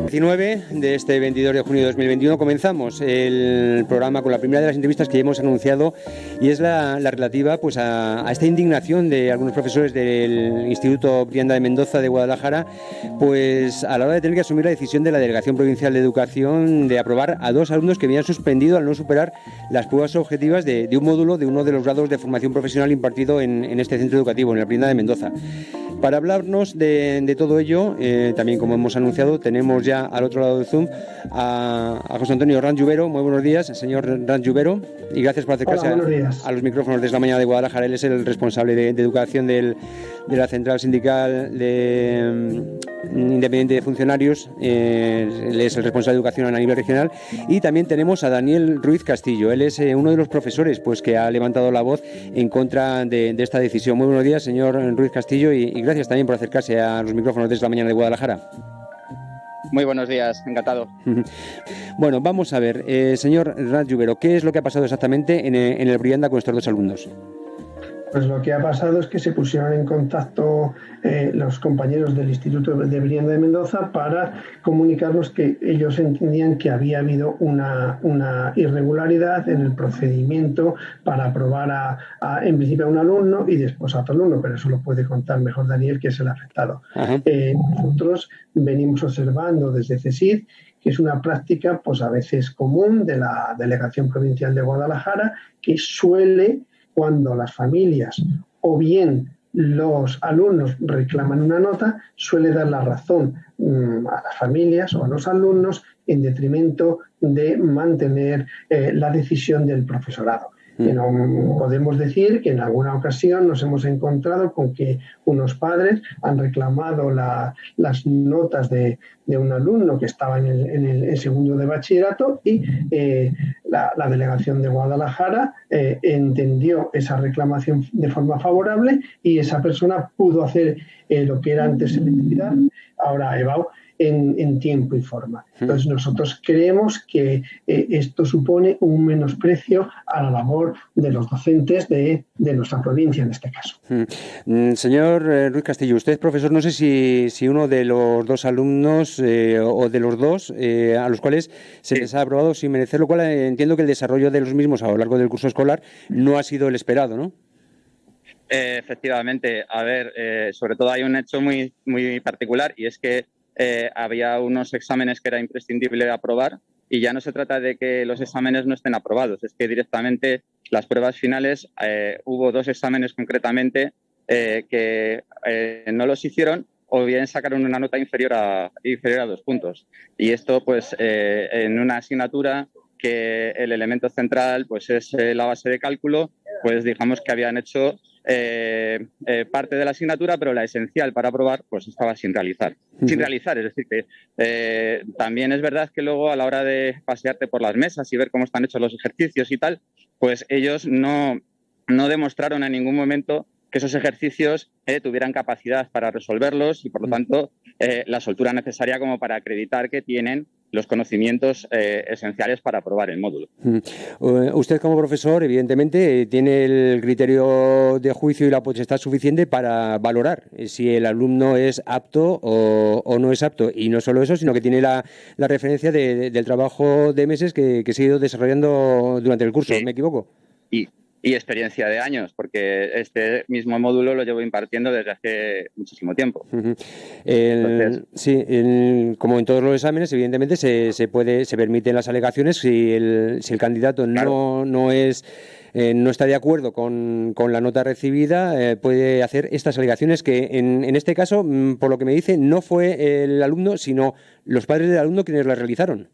19 de este 22 de junio de 2021 comenzamos el programa con la primera de las entrevistas que hemos anunciado, y es la relativa pues a esta indignación de algunos profesores del Instituto Brianda de Mendoza de Guadalajara, pues a la hora de tener que asumir la decisión de la Delegación Provincial de Educación de aprobar a 2 alumnos que habían suspendido al no superar las pruebas objetivas de un módulo de uno de los grados de formación profesional impartido en este centro educativo, en el Brianda de Mendoza. Para hablarnos de todo ello, también como hemos anunciado, tenemos ya al otro lado del Zoom a José Antonio Ranjubero. Muy buenos días, señor Ranjubero, y gracias por acercarse a los micrófonos desde la mañana de Guadalajara. Él es el responsable de educación de la Central Sindical Independiente de Funcionarios. Él es el responsable de educación a nivel regional. Y también tenemos a Daniel Ruiz Castillo. Él es uno de los profesores pues que ha levantado la voz en contra de esta decisión. Muy buenos días, señor Ruiz Castillo, y gracias también por acercarse a los micrófonos desde la mañana de Guadalajara. Muy buenos días, encantado. Bueno, vamos a ver, señor Ranjubero, ¿qué es lo que ha pasado exactamente en el Brianda con estos 2 alumnos? Pues lo que ha pasado es que se pusieron en contacto los compañeros del Instituto de Brianda de Mendoza para comunicarnos que ellos entendían que había habido una irregularidad en el procedimiento para aprobar en principio a un alumno y después a otro alumno, pero eso lo puede contar mejor Daniel, que es el afectado. Nosotros venimos observando desde CESID que es una práctica pues a veces común de la Delegación Provincial de Guadalajara, que suele, cuando las familias o bien los alumnos reclaman una nota, suele dar la razón a las familias o a los alumnos en detrimento de mantener la decisión del profesorado. Podemos decir que en alguna ocasión nos hemos encontrado con que unos padres han reclamado las notas de un alumno que estaba en el segundo de bachillerato y la delegación de Guadalajara entendió esa reclamación de forma favorable y esa persona pudo hacer lo que era antes selectividad, ahora EBAU, en tiempo y forma. Entonces nosotros creemos que esto supone un menosprecio a la labor de los docentes de nuestra provincia en este caso. Señor Ruiz Castillo, usted es profesor, no sé si uno de los 2 alumnos o de los 2 a los cuales se les ha aprobado sin merecer, lo cual entiendo que el desarrollo de los mismos a lo largo del curso escolar no ha sido el esperado, ¿no? Efectivamente, a ver, sobre todo hay un hecho muy, muy particular, y es que había unos exámenes que era imprescindible aprobar, y ya no se trata de que los exámenes no estén aprobados, es que directamente las pruebas finales, hubo 2 exámenes concretamente que no los hicieron, o bien sacaron una nota inferior a 2 puntos. Y esto pues en una asignatura que el elemento central pues es la base de cálculo, pues digamos que habían hecho parte de la asignatura, pero la esencial para aprobar pues estaba sin realizar. Es decir, que también es verdad que luego a la hora de pasearte por las mesas y ver cómo están hechos los ejercicios y tal, pues ellos no demostraron en ningún momento que esos ejercicios tuvieran capacidad para resolverlos y, por lo tanto, la soltura necesaria como para acreditar que tienen los conocimientos esenciales para aprobar el módulo. Usted, como profesor, evidentemente tiene el criterio de juicio y la potestad suficiente para valorar si el alumno es apto o no es apto. Y no solo eso, sino que tiene la referencia del trabajo de meses que se ha ido desarrollando durante el curso. Sí. ¿Me equivoco? Y experiencia de años, porque este mismo módulo lo llevo impartiendo desde hace muchísimo tiempo. Como en todos los exámenes, evidentemente se permiten las alegaciones si el candidato claro. no está de acuerdo con la nota recibida, puede hacer estas alegaciones que en este caso, por lo que me dice, no fue el alumno, sino los padres del alumno quienes las realizaron.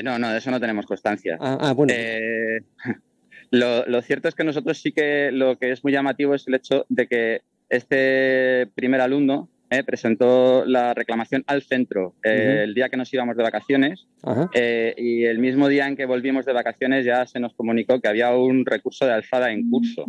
No, de eso no tenemos constancia. Bueno. Lo cierto es que nosotros sí que lo que es muy llamativo es el hecho de que este primer alumno presentó la reclamación al centro el día que nos íbamos de vacaciones y el mismo día en que volvimos de vacaciones ya se nos comunicó que había un recurso de alzada en curso.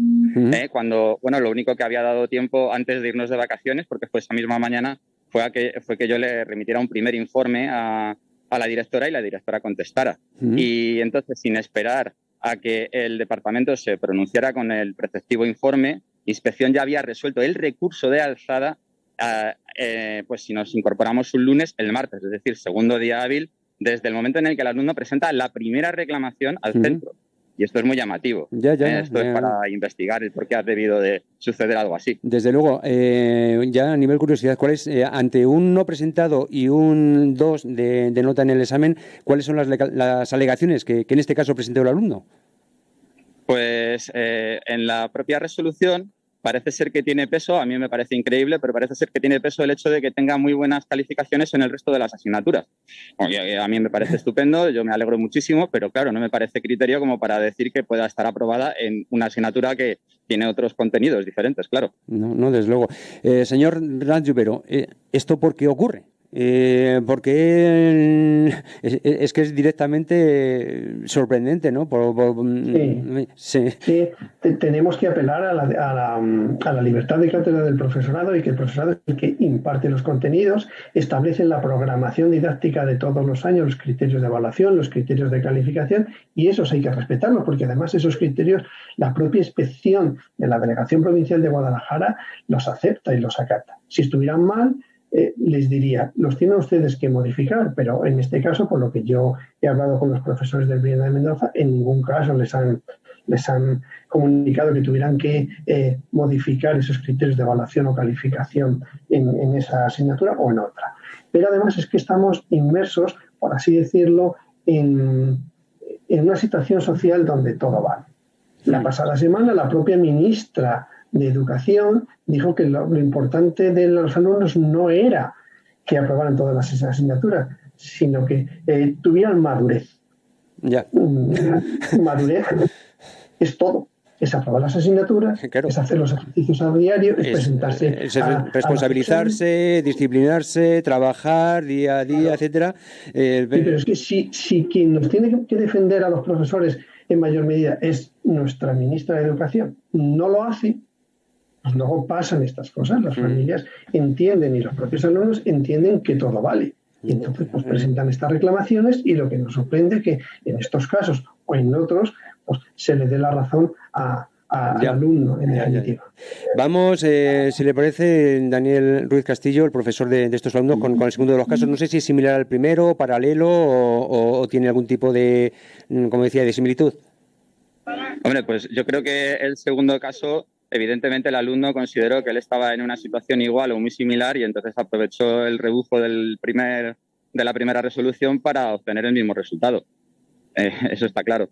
Cuando, bueno, lo único que había dado tiempo antes de irnos de vacaciones, porque fue esa misma mañana, fue que yo le remitiera un primer informe a la directora y la directora contestara. Y entonces, sin esperar a que el departamento se pronunciara con el preceptivo informe, Inspección ya había resuelto el recurso de alzada pues si nos incorporamos un lunes, el martes, es decir, segundo día hábil, desde el momento en el que el alumno presenta la primera reclamación al centro. Y esto es muy llamativo. Esto es para investigar el por qué ha debido de suceder algo así. Desde luego, ya a nivel curiosidad, ¿cuál es, ante un no presentado y un 2 de nota en el examen, cuáles son las alegaciones que en este caso presentó el alumno? Pues en la propia resolución parece ser que tiene peso, a mí me parece increíble, pero parece ser que tiene peso el hecho de que tenga muy buenas calificaciones en el resto de las asignaturas. A mí me parece estupendo, yo me alegro muchísimo, pero claro, no me parece criterio como para decir que pueda estar aprobada en una asignatura que tiene otros contenidos diferentes, claro. No, desde luego. Señor Ranz Lluvero, ¿esto por qué ocurre? Porque es que es directamente sorprendente, ¿no? Sí. Tenemos que apelar a la libertad de cátedra del profesorado, y que el profesorado es el que imparte los contenidos, establece la programación didáctica de todos los años, los criterios de evaluación, los criterios de calificación, y esos hay que respetarlos, porque además esos criterios la propia inspección de la Delegación Provincial de Guadalajara los acepta y los acata. Si estuvieran mal, les diría, los tienen ustedes que modificar, pero en este caso, por lo que yo he hablado con los profesores del Brienda de Mendoza, en ningún caso les han comunicado que tuvieran que modificar esos criterios de evaluación o calificación en esa asignatura o en otra. Pero además es que estamos inmersos, por así decirlo, en una situación social donde todo vale. La pasada semana la propia ministra de Educación dijo que lo importante de los alumnos no era que aprobaran todas las asignaturas, sino que tuvieran madurez. Madurez es todo. Es aprobar las asignaturas, claro. Es hacer los ejercicios a diario, es presentarse. Responsabilizarse, disciplinarse, trabajar día a día, etcétera. Pero es que si quien nos tiene que defender a los profesores en mayor medida es nuestra ministra de Educación, no lo hace, pues luego pasan estas cosas. Las familias entienden y los propios alumnos entienden que todo vale. Y entonces pues presentan estas reclamaciones, y lo que nos sorprende es que en estos casos o en otros pues se le dé la razón al alumno, en definitiva. Vamos, si le parece, Daniel Ruiz Castillo, el profesor de estos alumnos, con el segundo de los casos. No sé si es similar al primero, paralelo o tiene algún tipo de, como decía, de similitud. Hombre, pues yo creo que el segundo caso, evidentemente el alumno consideró que él estaba en una situación igual o muy similar, y entonces aprovechó el rebufo de la primera resolución para obtener el mismo resultado. Eso está claro.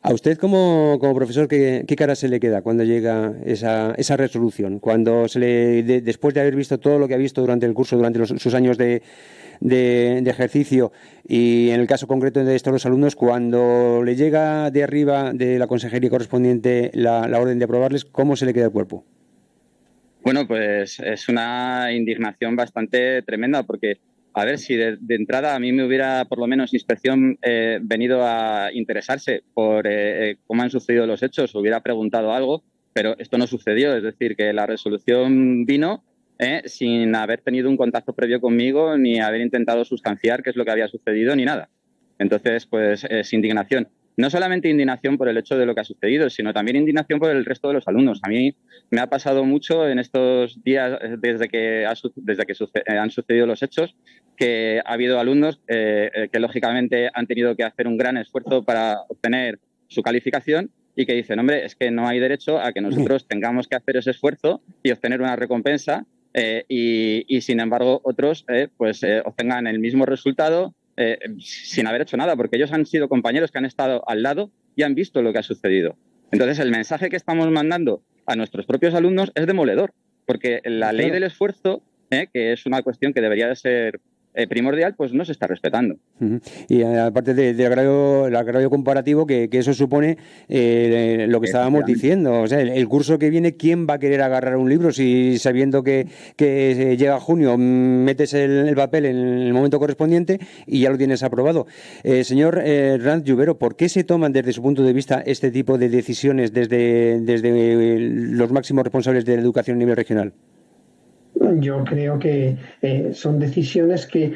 A usted como profesor, ¿qué cara se le queda cuando llega esa resolución? Cuando después de haber visto todo lo que ha visto durante el curso, durante sus años de ejercicio, y en el caso concreto de estos dos alumnos, cuando le llega de arriba de la consejería correspondiente la orden de aprobarles, ¿cómo se le queda el cuerpo? Bueno, pues es una indignación bastante tremenda, porque a ver, si de entrada a mí me hubiera, por lo menos inspección, venido a interesarse por cómo han sucedido los hechos, hubiera preguntado algo, pero esto no sucedió. Es decir, que la resolución vino sin haber tenido un contacto previo conmigo, ni haber intentado sustanciar qué es lo que había sucedido, ni nada. Entonces, pues es indignación. No solamente indignación por el hecho de lo que ha sucedido, sino también indignación por el resto de los alumnos. A mí me ha pasado mucho en estos días, desde que han sucedido los hechos, que ha habido alumnos que lógicamente han tenido que hacer un gran esfuerzo para obtener su calificación, y que dicen, hombre, es que no hay derecho a que nosotros tengamos que hacer ese esfuerzo y obtener una recompensa, y sin embargo otros obtengan el mismo resultado sin haber hecho nada, porque ellos han sido compañeros que han estado al lado y han visto lo que ha sucedido. Entonces, el mensaje que estamos mandando a nuestros propios alumnos es demoledor, porque la ley del esfuerzo, que es una cuestión que debería de ser primordial, pues no se está respetando. Y aparte del agravio comparativo que eso supone, lo que estábamos diciendo, o sea, el curso que viene, ¿quién va a querer agarrar un libro si sabiendo que llega junio, metes el papel en el momento correspondiente y ya lo tienes aprobado? Señor Ranz Lluvero, ¿por qué se toman desde su punto de vista este tipo de decisiones desde los máximos responsables de la educación a nivel regional? Yo creo que son decisiones que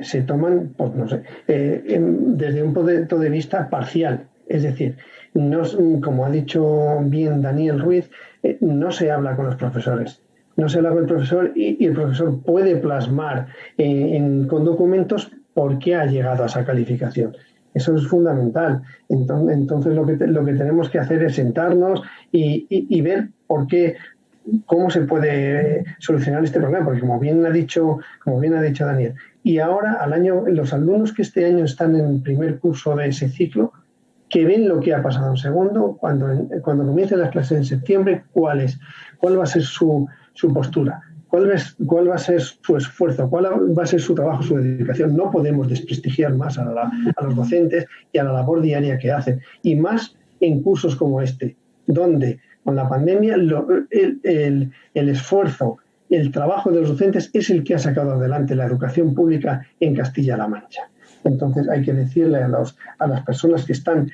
se toman, pues no sé, desde un punto de vista parcial. Es decir, no, como ha dicho bien Daniel Ruiz, no se habla con los profesores. no se lo haga el profesor y el profesor puede plasmar con documentos por qué ha llegado a esa calificación. Eso es fundamental. Entonces lo que tenemos que hacer es sentarnos y ver cómo se puede solucionar este problema, porque como bien ha dicho Daniel, y ahora los alumnos que este año están en el primer curso de ese ciclo, que ven lo que ha pasado en segundo, cuando comiencen las clases en septiembre, cuál va a ser su postura, cuál va a ser su esfuerzo, cuál va a ser su trabajo, su dedicación. No podemos desprestigiar más a los docentes y a la labor diaria que hacen, y más en cursos como este, donde con la pandemia el esfuerzo, el trabajo de los docentes es el que ha sacado adelante la educación pública en Castilla-La Mancha. Entonces hay que decirle a las personas que están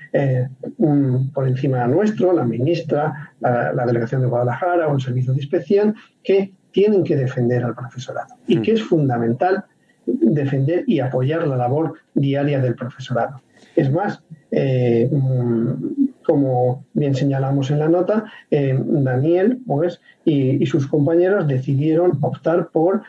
por encima nuestro, la ministra, la Delegación de Guadalajara o el Servicio de Inspección, que tienen que defender al profesorado y que es fundamental defender y apoyar la labor diaria del profesorado. Es más, como bien señalamos en la nota, Daniel y sus compañeros decidieron optar por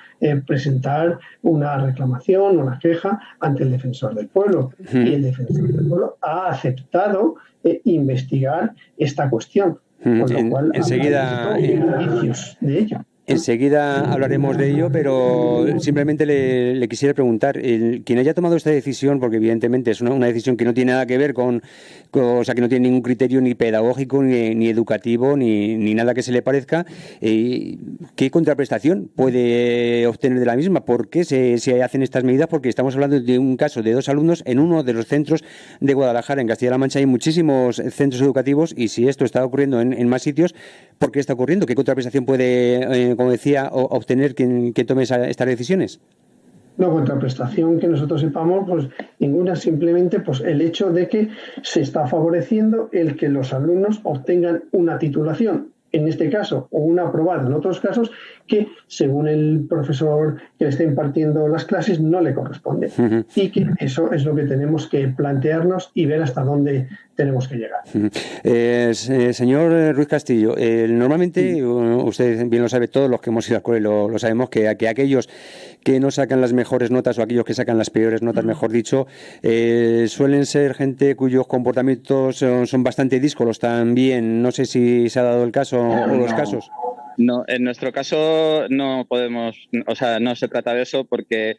presentar una reclamación, una queja ante el Defensor del Pueblo. Y el Defensor del Pueblo ha aceptado investigar esta cuestión, con lo cual enseguida indicios de ello. Enseguida hablaremos de ello, pero simplemente le quisiera preguntar, quien haya tomado esta decisión, porque evidentemente es una decisión que no tiene nada que ver o sea, que no tiene ningún criterio ni pedagógico, ni educativo, ni nada que se le parezca, ¿qué contraprestación puede obtener de la misma? ¿Por qué se hacen estas medidas? Porque estamos hablando de un caso de 2 alumnos en uno de los centros de Guadalajara. En Castilla-La Mancha hay muchísimos centros educativos, y si esto está ocurriendo en más sitios, ¿por qué está ocurriendo? ¿Qué contraprestación puede, como decía, obtener quien tome estas decisiones? No, contraprestación que nosotros sepamos, pues ninguna, simplemente pues el hecho de que se está favoreciendo el que los alumnos obtengan una titulación, en este caso, o una aprobada en otros casos, que según el profesor que le está impartiendo las clases no le corresponde. Y que eso es lo que tenemos que plantearnos y ver hasta dónde tenemos que llegar. Señor Ruiz Castillo, normalmente, usted bien lo sabe, todos los que hemos ido al cole lo sabemos, que aquellos que no sacan las mejores notas o aquellos que sacan las peores notas, mejor dicho, suelen ser gente cuyos comportamientos son bastante díscolos también. No sé si se ha dado el caso o los casos. No, en nuestro caso no podemos, o sea, no se trata de eso porque,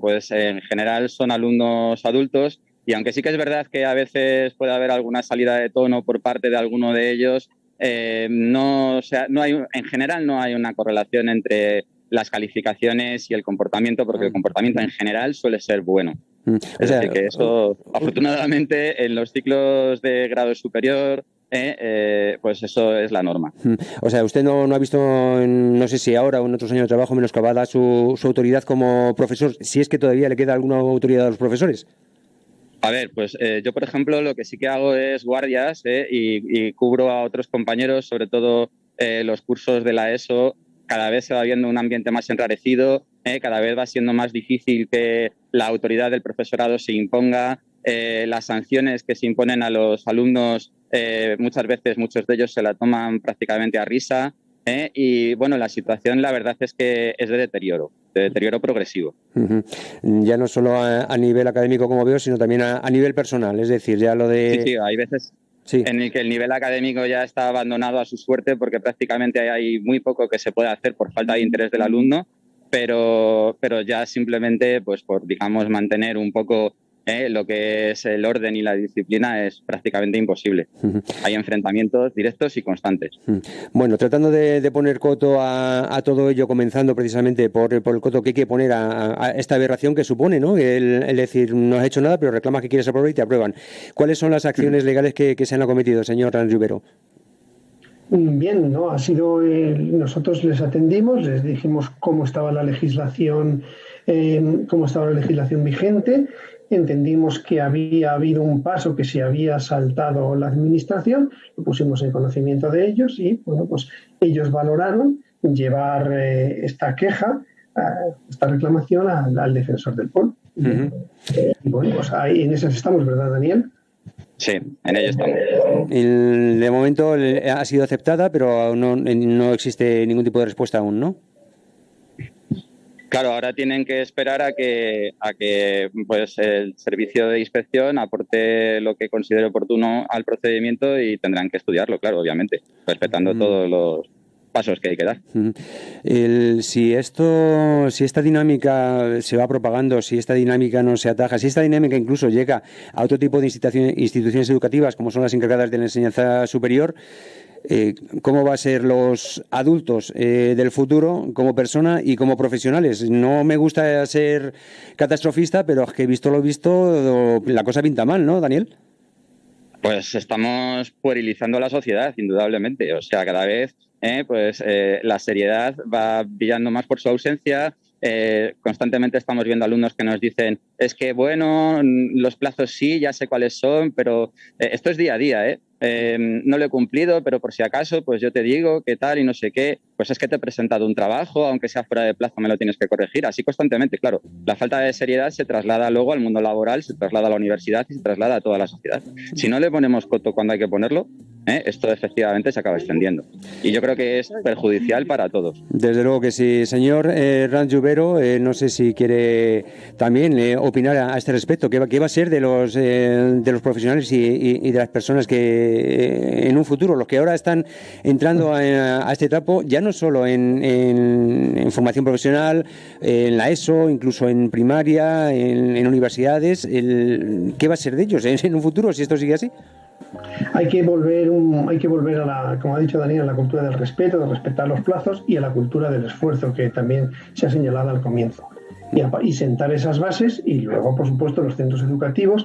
pues en general son alumnos adultos, y aunque sí que es verdad que a veces puede haber alguna salida de tono por parte de alguno de ellos, en general no hay una correlación entre las calificaciones y el comportamiento, porque el comportamiento en general suele ser bueno. Es decir, que eso, afortunadamente, en los ciclos de grado superior, pues eso es la norma. O sea, usted no ha visto, no sé si ahora o en otros años de trabajo, menoscabada su autoridad como profesor, si es que todavía le queda alguna autoridad a los profesores. A ver, pues yo, por ejemplo, lo que sí que hago es guardias y cubro a otros compañeros, sobre todo los cursos de la ESO. Cada vez se va viendo un ambiente más enrarecido, cada vez va siendo más difícil que la autoridad del profesorado se imponga. Las sanciones que se imponen a los alumnos, muchas veces muchos de ellos se la toman prácticamente a risa. Y bueno, la situación la verdad es que es de deterioro progresivo. Ya no solo a nivel académico, como veo, sino también a nivel personal, es decir, ya lo de... Sí, hay veces en el que el nivel académico ya está abandonado a su suerte, porque prácticamente hay muy poco que se puede hacer por falta de interés del alumno, pero ya simplemente pues por, digamos, mantener un poco lo que es el orden y la disciplina es prácticamente imposible. Hay enfrentamientos directos y constantes. Bueno, tratando de poner coto a todo ello, comenzando precisamente por el coto que hay que poner a esta aberración que supone, ¿no? El decir, no has hecho nada, pero reclamas que quieres aprobar y te aprueban. ¿Cuáles son las acciones legales que se han acometido, señor Rivero? Bien, ¿no? Nosotros les atendimos, les dijimos cómo estaba la legislación vigente. Entendimos que había habido un paso que se había saltado la administración, lo pusimos en conocimiento de ellos y, bueno, pues ellos valoraron llevar esta queja, esta reclamación al Defensor del Pueblo. Y bueno, pues ahí en esas estamos, ¿verdad, Daniel? Sí, en ello estamos. De momento ha sido aceptada, pero no existe ningún tipo de respuesta aún, ¿no? Claro, ahora tienen que esperar a que pues el servicio de inspección aporte lo que considere oportuno al procedimiento y tendrán que estudiarlo, claro, obviamente, respetando todos los pasos que hay que dar. Si esta dinámica se va propagando, si esta dinámica no se ataja, si esta dinámica incluso llega a otro tipo de instituciones educativas, como son las encargadas de la enseñanza superior, ¿cómo va a ser los adultos del futuro como persona y como profesionales? No me gusta ser catastrofista, pero es que visto lo visto, la cosa pinta mal, ¿no, Daniel? Pues estamos puerilizando la sociedad, indudablemente. O sea, cada vez la seriedad va brillando más por su ausencia. Constantemente estamos viendo alumnos que nos dicen, es que bueno, los plazos sí, ya sé cuáles son, pero esto es día a día, no lo he cumplido, pero por si acaso, pues yo te digo qué tal y no sé qué, pues es que te he presentado un trabajo, aunque sea fuera de plazo me lo tienes que corregir, así constantemente, claro. La falta de seriedad se traslada luego al mundo laboral, se traslada a la universidad y se traslada a toda la sociedad. Si no le ponemos coto cuando hay que ponerlo, esto efectivamente se acaba extendiendo. Y yo creo que es perjudicial para todos. Desde luego que sí. Señor Ranz Jubero, no sé si quiere también opinar a este respecto. ¿Qué va a ser de los profesionales y de las personas que en un futuro, los que ahora están entrando a este etapa, ya no solo en formación profesional, en la ESO, incluso en primaria, en universidades, ¿qué va a ser de ellos en un futuro si esto sigue así? Hay que volver a la, como ha dicho Daniel, a la cultura del respeto, de respetar los plazos y a la cultura del esfuerzo que también se ha señalado al comienzo. Y sentar esas bases y luego, por supuesto, en los centros educativos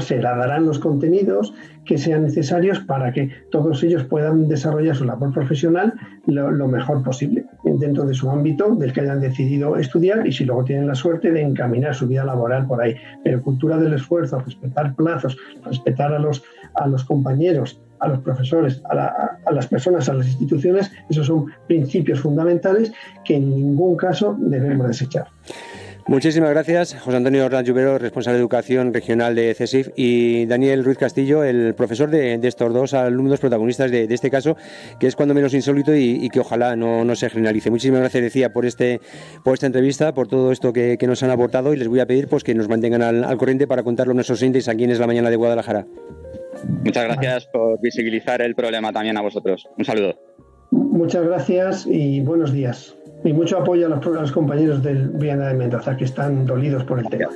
se darán los contenidos que sean necesarios para que todos ellos puedan desarrollar su labor profesional lo mejor posible dentro de su ámbito del que hayan decidido estudiar y si luego tienen la suerte de encaminar su vida laboral por ahí. Pero cultura del esfuerzo, respetar plazos, respetar a los compañeros, a los profesores, a las personas, a las instituciones, esos son principios fundamentales que en ningún caso debemos desechar. Muchísimas gracias, José Antonio Ranz Jubero, responsable de Educación Regional de CESIF, y Daniel Ruiz Castillo, el profesor de estos dos alumnos protagonistas de este caso, que es cuando menos insólito y que ojalá no se generalice. Muchísimas gracias, decía, por esta entrevista, por todo esto que nos han aportado, y les voy a pedir pues que nos mantengan al corriente para contarlo a nuestros oyentes aquí en Es la Mañana de Guadalajara. Muchas gracias por visibilizar el problema también a vosotros. Un saludo. Muchas gracias y buenos días. Y mucho apoyo a los compañeros del Brianda de Mendoza que están dolidos por el tema.